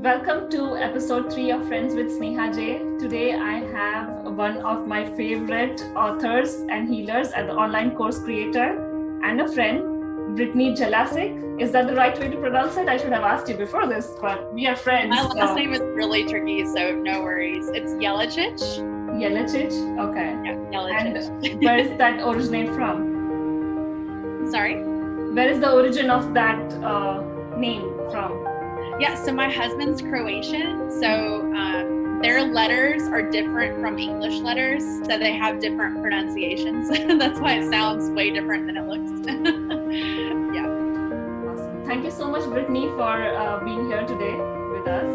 Welcome to episode 3 of Friends with Sneha J. Today I have one of my favorite authors and healers and the online course creator and a friend, Britny Jelacic. Is that the right way to pronounce it? I should have asked you before this, but we are friends. My last name is really tricky, so no worries. It's Jelacic. Jelacic? Okay. Yeah, Jelacic. And where is that originate from? Sorry? Where is the origin of that name from? Yeah, so my husband's Croatian, so their letters are different from English letters, so they have different pronunciations. That's why it sounds way different than it looks. Yeah. Awesome. Thank you so much, Britny, for being here today with us.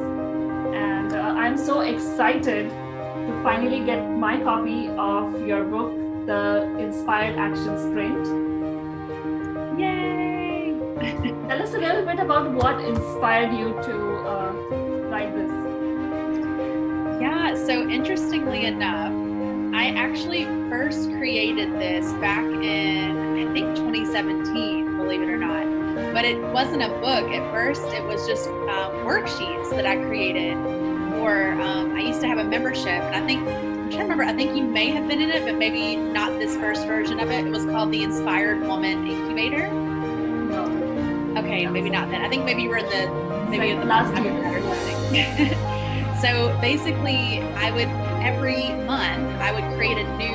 And I'm so excited to finally get my copy of your book, The Inspired Action Sprint. Yay! Tell us a little bit about what inspired you to write this. Yeah, so interestingly enough, I actually first created this back in, I think 2017, believe it or not. But it wasn't a book at first, it was just worksheets that I created. Or I used to have a membership, and I'm trying to remember, I think you may have been in it, but maybe not this first version of it. It was called the Inspired Woman Incubator. Okay, maybe not then. I think maybe you were in the last year or something. So basically, every month I would create a new,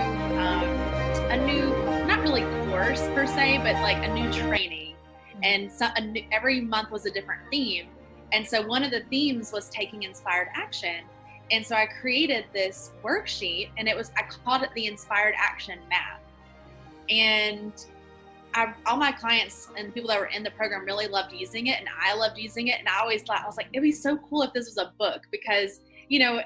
not really course per se, but like a new training, and every month was a different theme. And so one of the themes was taking inspired action. And so I created this worksheet, and I called it the Inspired Action Map. And all my clients and people that were in the program really loved using it, and I loved using it. And I always thought, I was like, it'd be so cool if this was a book, because,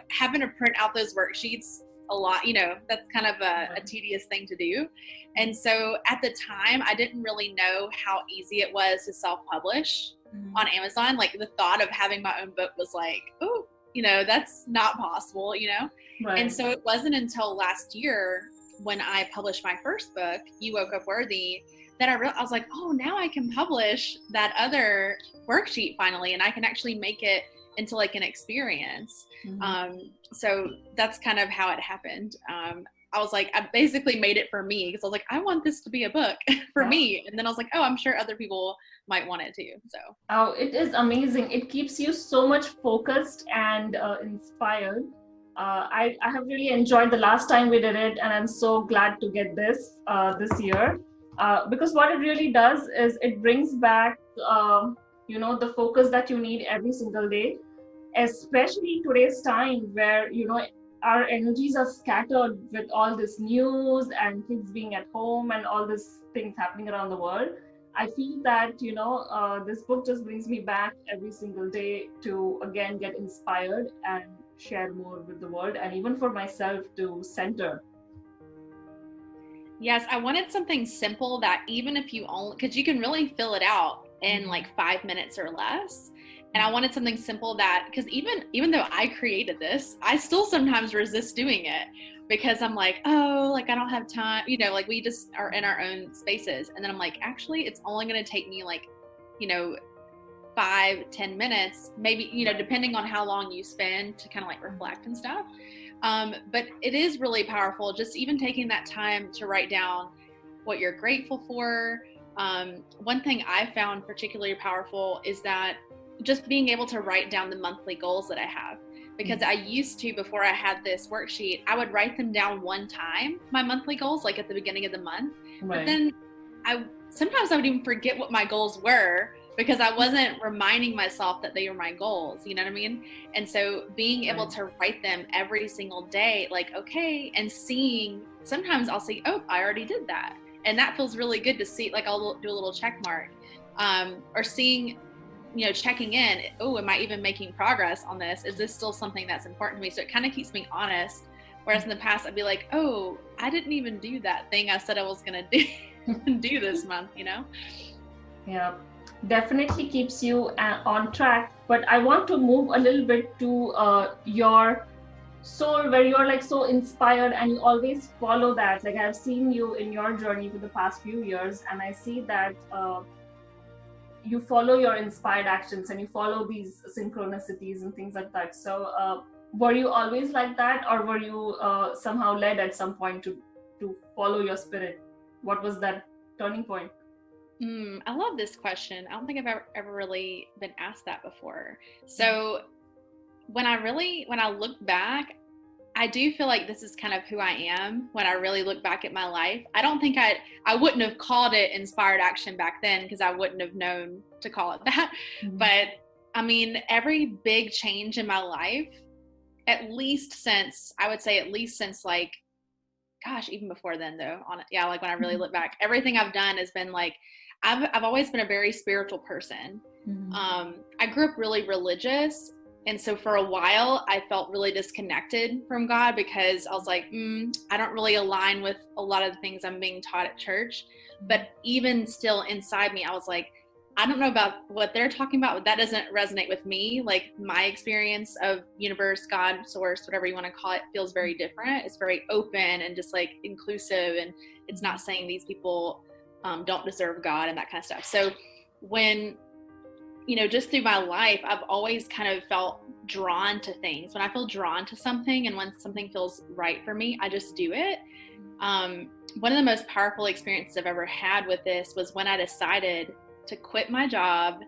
having to print out those worksheets a lot, that's kind of a tedious thing to do. And so at the time, I didn't really know how easy it was to self-publish on Amazon. Like, the thought of having my own book was like, oh, that's not possible, Right. And so it wasn't until last year when I published my first book, You Woke Up Worthy, that I was like, oh, now I can publish that other worksheet finally, and I can actually make it into like an experience. So that's kind of how it happened. I was like, I basically made it for me, because I was like, I want this to be a book for me. And then I was like, oh, I'm sure other people might want it too. So. Oh, it is amazing. It keeps you so much focused and inspired. I have really enjoyed the last time we did it, and I'm so glad to get this year. Because what it really does is it brings back, the focus that you need every single day, especially today's time where, our energies are scattered with all this news and kids being at home and all these things happening around the world. I feel that, this book just brings me back every single day to, again, get inspired and share more with the world, and even for myself to center. Yes, I wanted something simple that even if because you can really fill it out in like 5 minutes or less. And I wanted something simple because even though I created this, I still sometimes resist doing it, because I'm like, oh, like I don't have time, like we just are in our own spaces. And then I'm like, actually, it's only going to take me like, 5-10 minutes, maybe, depending on how long you spend to kind of like reflect and stuff. But it is really powerful, just even taking that time to write down what you're grateful for. One thing I found particularly powerful is that just being able to write down the monthly goals that I have, because I used to, before I had this worksheet, I would write them down one time, my monthly goals, like at the beginning of the month. Right. But then sometimes I would even forget what my goals were, because I wasn't reminding myself that they were my goals, you know what I mean? And so being able to write them every single day, like, okay, and sometimes I'll see, oh, I already did that. And that feels really good to see, like I'll do a little check mark, or seeing, checking in, oh, am I even making progress on this? Is this still something that's important to me? So it kind of keeps me honest. Whereas in the past, I'd be like, oh, I didn't even do that thing I said I was going to do this month, Yeah. Definitely keeps you on track. But I want to move a little bit to your soul, where you're like so inspired and you always follow that. Like, I've seen you in your journey for the past few years, and I see that you follow your inspired actions and you follow these synchronicities and things like that. So were you always like that, or were you somehow led at some point to follow your spirit? What was that turning point? I love this question. I don't think I've ever really been asked that before. So when I look back, I do feel like this is kind of who I am when I really look back at my life. I don't think I wouldn't have called it inspired action back then, because I wouldn't have known to call it that. But I mean, every big change in my life, at least since like, gosh, even before then though, like when I really look back, everything I've done has been like, I've always been a very spiritual person. I grew up really religious. And so for a while, I felt really disconnected from God, because I was like, I don't really align with a lot of the things I'm being taught at church. But even still inside me, I was like, I don't know about what they're talking about, but that doesn't resonate with me. Like, my experience of universe, God, source, whatever you want to call it, feels very different. It's very open and just like inclusive. And it's not saying these people don't deserve God and that kind of stuff. So when, just through my life, I've always kind of felt drawn to things. When I feel drawn to something and when something feels right for me, I just do it. One of the most powerful experiences I've ever had with this was when I decided to quit my job,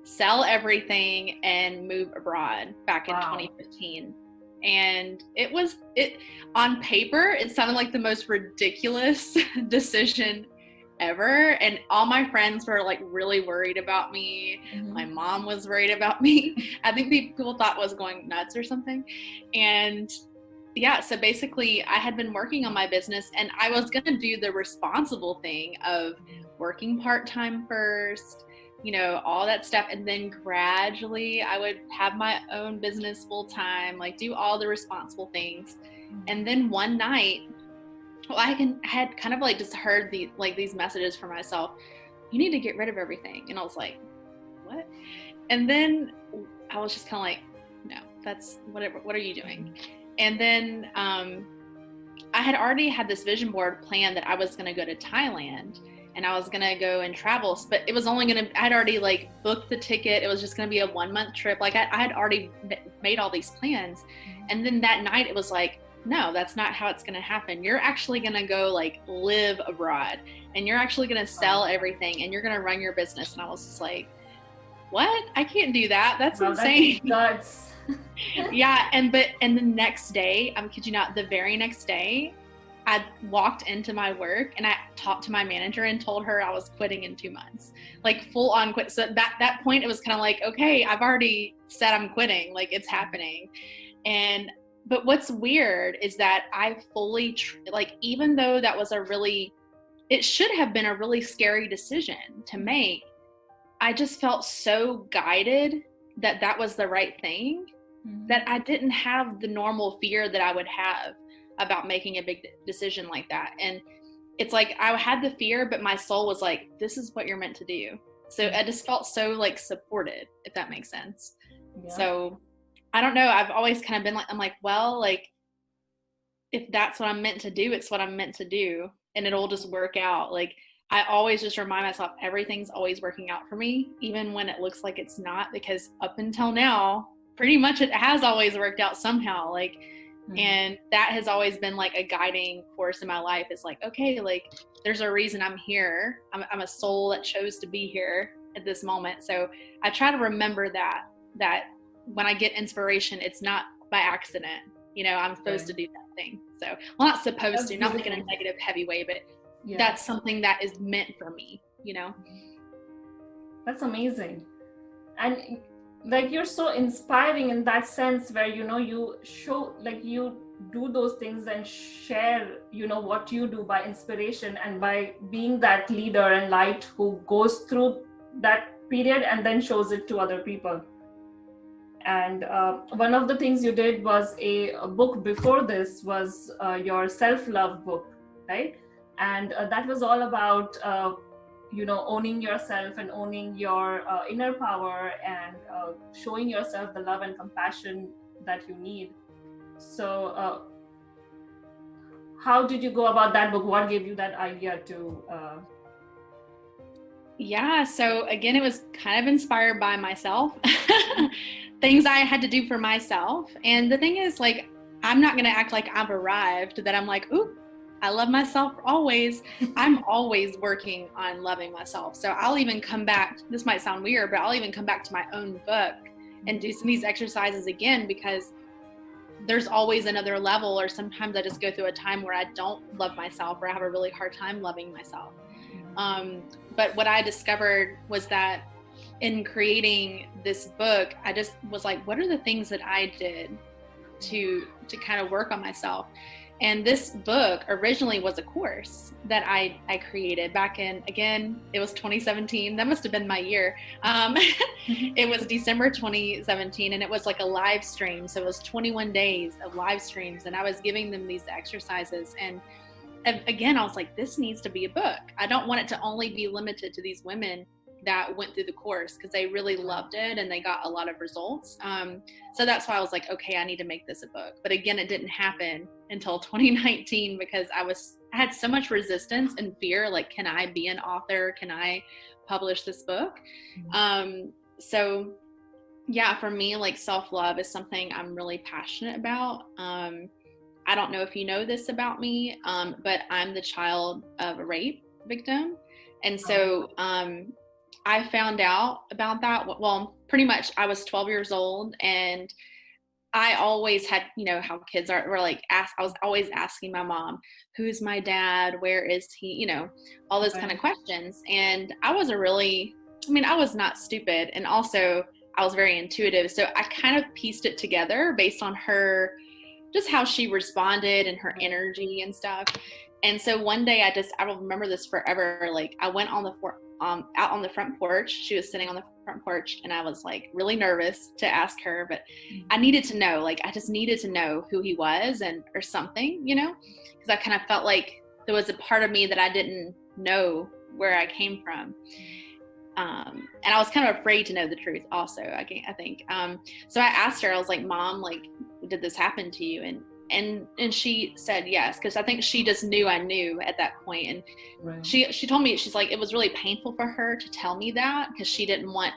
sell everything, and move abroad back in 2015. And it on paper, it sounded like the most ridiculous decision ever. And all my friends were like really worried about me. My mom was worried about me. I think people thought I was going nuts or something. And yeah, so basically I had been working on my business, and I was going to do the responsible thing of working part-time first, all that stuff. And then gradually I would have my own business full-time, like do all the responsible things. And then one night, I had kind of like just heard these messages for myself. You need to get rid of everything. And I was like, what? And then I was just kind of like, no, that's whatever. What are you doing? And then I had already had this vision board plan that I was going to go to Thailand, and I was going to go and travel, but it was I'd already like booked the ticket. It was just going to be a 1-month trip. Like I had already made all these plans. And then that night it was like, no, that's not how it's going to happen. You're actually going to go like live abroad, and you're actually going to sell everything, and you're going to run your business. And I was just like, what? I can't do that. That's insane. That's Yeah. And the next day, I'm kid you not, the very next day, I walked into my work and I talked to my manager and told her I was quitting in 2 months, like full on quit. So at that point, it was kind of like, okay, I've already said I'm quitting, like it's happening. But what's weird is that I fully, even though that was it should have been a really scary decision to make, I just felt so guided that that was the right thing, that I didn't have the normal fear that I would have about making a big decision like that. And it's like, I had the fear, but my soul was like, this is what you're meant to do. So I just felt so like supported, if that makes sense. Yeah. So I don't know. I've always kind of been like, I'm like, well, like if that's what I'm meant to do, it's what I'm meant to do, and it'll just work out. Like I always just remind myself, everything's always working out for me, even when it looks like it's not, because up until now, pretty much it has always worked out somehow. Like, and that has always been like a guiding force in my life. It's like, okay, like there's a reason I'm here. I'm a soul that chose to be here at this moment. So I try to remember that when I get inspiration, it's not by accident. I'm supposed to do that thing. So, well, not supposed to, not like in a negative, heavy way, but that's something that is meant for me, That's amazing. And like, you're so inspiring in that sense where, you show, like, you do those things and share, what you do by inspiration and by being that leader and light who goes through that period and then shows it to other people. And one of the things you did was a book before this was your Selflove book, right? And that was all about, owning yourself and owning your inner power and showing yourself the love and compassion that you need. So how did you go about that book? What gave you that idea to Yeah, so again, it was kind of inspired by myself, things I had to do for myself. And the thing is, like, I'm not going to act like I've arrived, that I'm like, ooh, I love myself always. I'm always working on loving myself. So I'll even come back, this might sound weird, but I'll even come back to my own book and do some of these exercises again, because there's always another level, or sometimes I just go through a time where I don't love myself, or I have a really hard time loving myself. But what I discovered was that in creating this book, I just was like, what are the things that I did to kind of work on myself? And this book originally was a course that I created back in, again, it was 2017. That must have been my year. It was December 2017, and it was like a live stream. So it was 21 days of live streams, and I was giving them these exercises. And again, I was like, this needs to be a book. I don't want it to only be limited to these women that went through the course, because they really loved it and they got a lot of results. So that's why I was like, okay, I need to make this a book. But again, it didn't happen until 2019, because I had so much resistance and fear. Like, can I be an author? Can I publish this book? So yeah, for me, like, self-love is something I'm really passionate about. I don't know if you know this about me, but I'm the child of a rape victim. And so I found out about that. Well, pretty much I was 12 years old, and I always had, you know, how kids were like, I was always asking my mom, who's my dad? Where is he? You know, all those kind of questions. And I was I was not stupid. And also I was very intuitive. So I kind of pieced it together based on her, just how she responded and her energy and stuff. And so one day I will remember this forever. Like, I went on out on the front porch. She was sitting on the front porch, and I was like really nervous to ask her, but I needed to know, like, I just needed to know who he was, or something, you know, because I kind of felt like there was a part of me that I didn't know where I came from. And I was kind of afraid to know the truth also, I think. So I asked her, I was like, Mom, like, did this happen to you? And she said yes, because I think she just knew I knew at that point. And she told me, she's like, it was really painful for her to tell me that, because she didn't want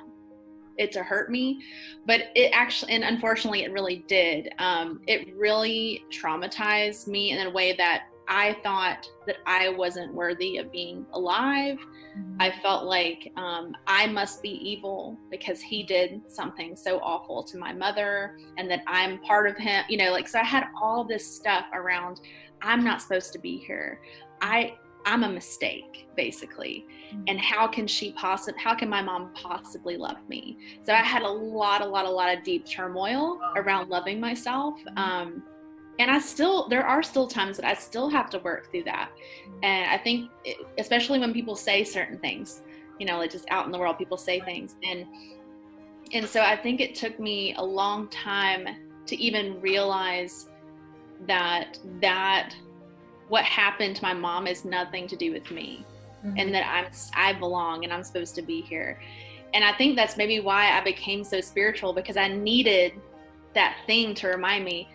it to hurt me. But it actually, and unfortunately it really did. It really traumatized me in a way that I thought that I wasn't worthy of being alive. I felt like I must be evil because he did something so awful to my mother, and that I'm part of him, you know, like, so I had all this stuff around, I'm not supposed to be here. I'm a mistake, basically. And how can my mom possibly love me? So I had a lot of deep turmoil around loving myself. And there are still times that I still have to work through that. And I think, especially when people say certain things, you know, like, just out in the world, people say things. And so I think it took me a long time to even realize that what happened to my mom is nothing to do with me, and that I belong and I'm supposed to be here. And I think that's maybe why I became so spiritual, because I needed that thing to remind me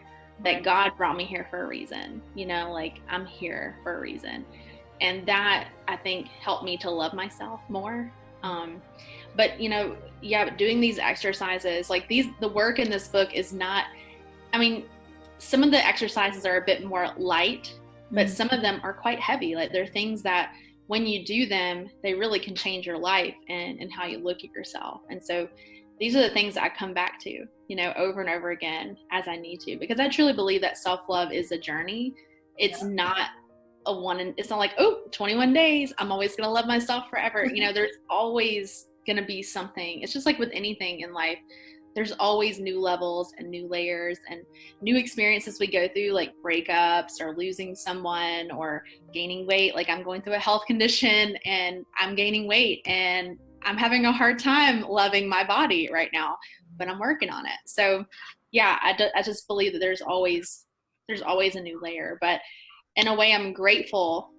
that God brought me here for a reason, you know, like, I'm here for a reason. And that, I think, helped me to love myself more. But, you know, yeah, doing these exercises, like, the work in this book is not, I mean, some of the exercises are a bit more light, but some of them are quite heavy. Like, they're things that when you do them, they really can change your life and how you look at yourself. And so these are the things that I come back to, you know, over and over again as I need to, because I truly believe that self-love is a journey. It's not it's not like, oh, 21 days, I'm always going to love myself forever. You know, there's always going to be something. It's just like with anything in life, there's always new levels and new layers and new experiences we go through, like breakups or losing someone or gaining weight. Like, I'm going through a health condition and I'm gaining weight, and I'm having a hard time loving my body right now, but I'm working on it. So yeah, I just believe that there's always a new layer. But in a way, I'm grateful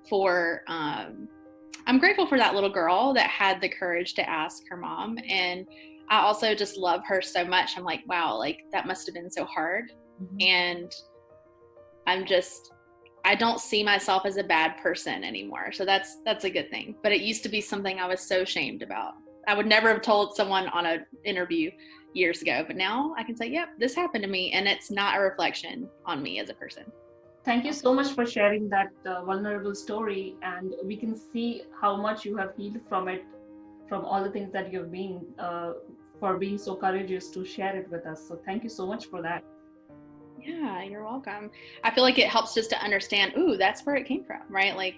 for that little girl that had the courage to ask her mom. And I also just love her so much. I'm like, wow, like, that must have been so hard. And I'm just I don't see myself as a bad person anymore. So that's a good thing. But it used to be something I was so ashamed about. I would never have told someone on an interview years ago, but now I can say, yep, this happened to me, and it's not a reflection on me as a person. Thank you so much for sharing that vulnerable story, and we can see how much you have healed from it, from all the things that you've been, for being so courageous to share it with us. So thank you so much for that. Yeah, you're welcome. I feel like it helps just to understand, ooh, that's where it came from, right? Like,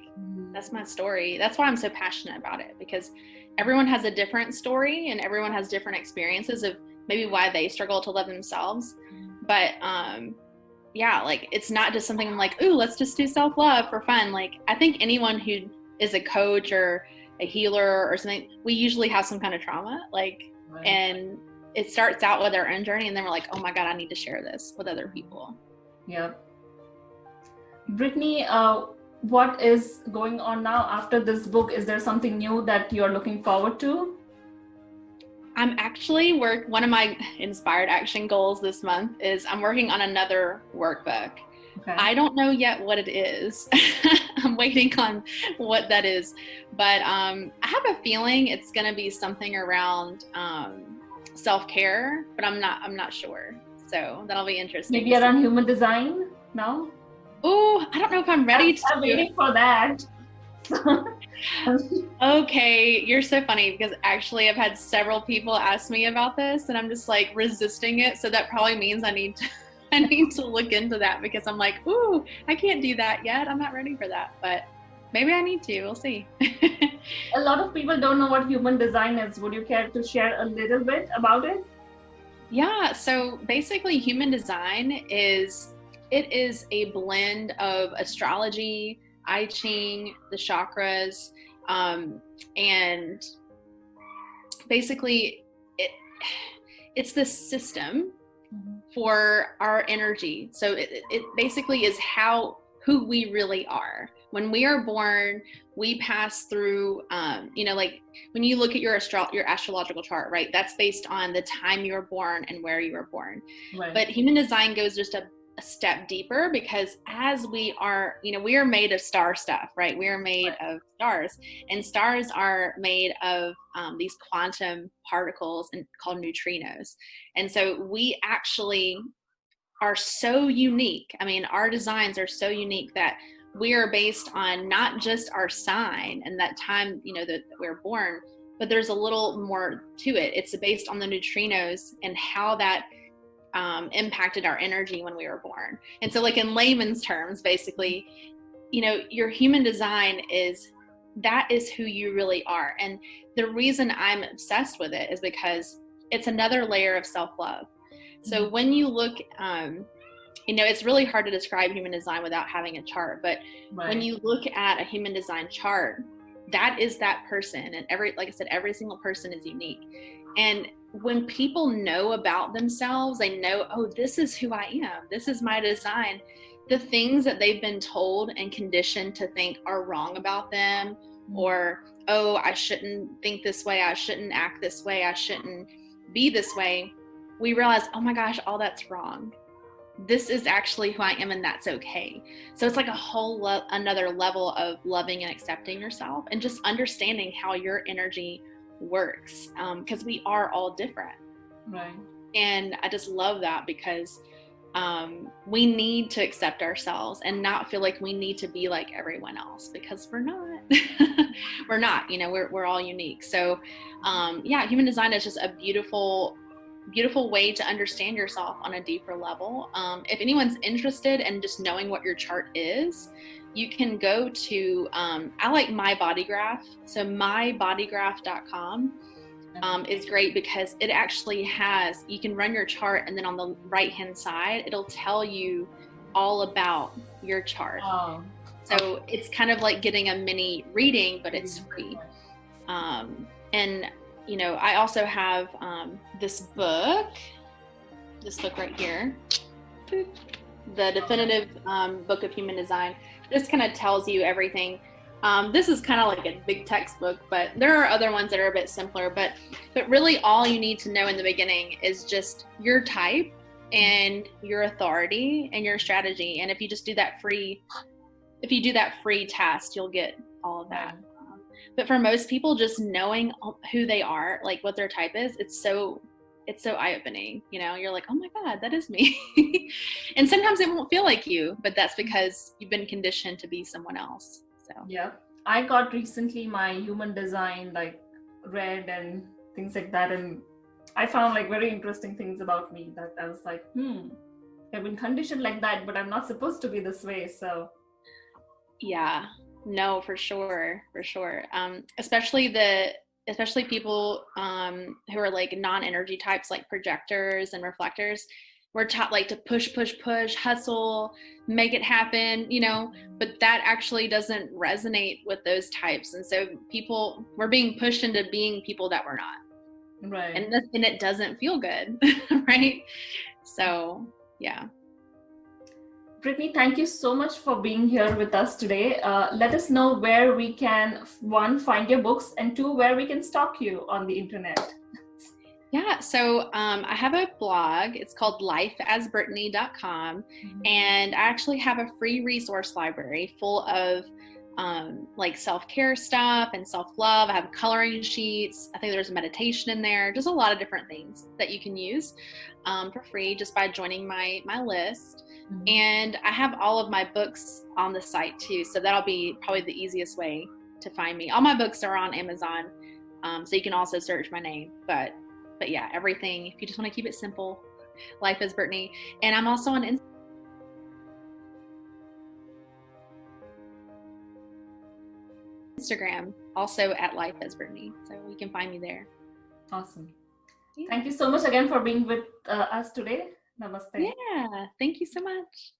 that's my story. That's why I'm so passionate about it, because everyone has a different story and everyone has different experiences of maybe why they struggle to love themselves. But yeah, like, it's not just something like, ooh, let's just do self-love for fun. Like, I think anyone who is a coach or a healer or something, we usually have some kind of trauma, like, right. And it starts out with our own journey, and then we're like, oh my God, I need to share this with other people. Yeah. Britny, what is going on now after this book? Is there something new that you're looking forward to? I'm actually one of my inspired action goals this month is I'm working on another workbook. Okay. I don't know yet what it is. I'm waiting on what that is, but I have a feeling it's going to be something around self-care, but I'm not sure. So that'll be interesting. Maybe around human design now? Oh, I don't know if I'm ready I'm waiting for that. Okay, you're so funny, because actually I've had several people ask me about this, and I'm just like resisting it. So that probably means I need to look into that, because I'm like, ooh, I can't do that yet. I'm not ready for that, but maybe I need to. We'll see. A lot of people don't know what human design is. Would you care to share a little bit about it? Yeah, so basically human design is a blend of astrology, I Ching, the chakras, and basically it's this system for our energy. So it basically is who we really are. When we are born, we pass through, like when you look at your astrological chart, right? That's based on the time you were born and where you were born. Right. But human design goes just a step deeper, because as we are, we are made of star stuff, right? We are made of stars, and stars are made of these quantum particles called neutrinos. And so we actually are so unique. I mean, our designs are so unique that we are based on not just our sign and that time, that we're born, but there's a little more to it. It's based on the neutrinos and how that impacted our energy when we were born. And so, like, in layman's terms, basically, your human design is who you really are. And the reason I'm obsessed with it is because it's another layer of self-love. So when you look, it's really hard to describe human design without having a chart, but when you look at a human design chart, that is that person. And like I said, every single person is unique. And when people know about themselves, they know, oh, this is who I am. This is my design. The things that they've been told and conditioned to think are wrong about them, or, oh, I shouldn't think this way. I shouldn't act this way. I shouldn't be this way. We realize, oh my gosh, all that's wrong. This is actually who I am, and that's okay. So it's like a whole another level of loving and accepting yourself, and just understanding how your energy works, because we are all different. Right. And I just love that, because we need to accept ourselves and not feel like we need to be like everyone else, because we're not. We're not, we're all unique. So human design is just a beautiful way to understand yourself on a deeper level. If anyone's interested in just knowing what your chart is, you can go to, I like My Bodygraph. So mybodygraph.com is great, because it actually you can run your chart, and then on the right-hand side, it'll tell you all about your chart. Oh. So it's kind of like getting a mini reading, but it's free. And I also have this book right here, the definitive book of human design. This kind of tells you everything. This is kind of like a big textbook, but there are other ones that are a bit simpler. But really, all you need to know in the beginning is just your type and your authority and your strategy. And if you just do that free if you do that free test, you'll get all of that. Right. But for most people, just knowing who they are, like what their type is, it's so eye-opening. You know, you're like, oh my God, that is me. And sometimes it won't feel like you, but that's because you've been conditioned to be someone else. So Yeah. I got recently my human design like read and things like that, and I found like very interesting things about me that I was like, I've been conditioned like that, but I'm not supposed to be this way. So yeah, no, for sure, for sure. Especially people who are like non-energy types, like projectors and reflectors. We're taught like to push, push, push, hustle, make it happen, you know, but that actually doesn't resonate with those types. And so we're being pushed into being people that we're not. right. And it doesn't feel good, right? So, yeah. Britny, thank you so much for being here with us today. Let us know where we can, one, find your books, and two, where we can stalk you on the internet. Yeah, so I have a blog. It's called lifeasbritny.com, and I actually have a free resource library full of like self-care stuff and self-love. I have coloring sheets. I think there's meditation in there. Just a lot of different things that you can use for free just by joining my list. And I have all of my books on the site too, so that'll be probably the easiest way to find me. All my books are on Amazon, so you can also search my name. But yeah, everything, if you just want to keep it simple, Life as Britny. And I'm also on Instagram, also at Life as Britny. So you can find me there. Awesome. Yeah. Thank you so much again for being with us today. Namaste. Yeah, thank you so much.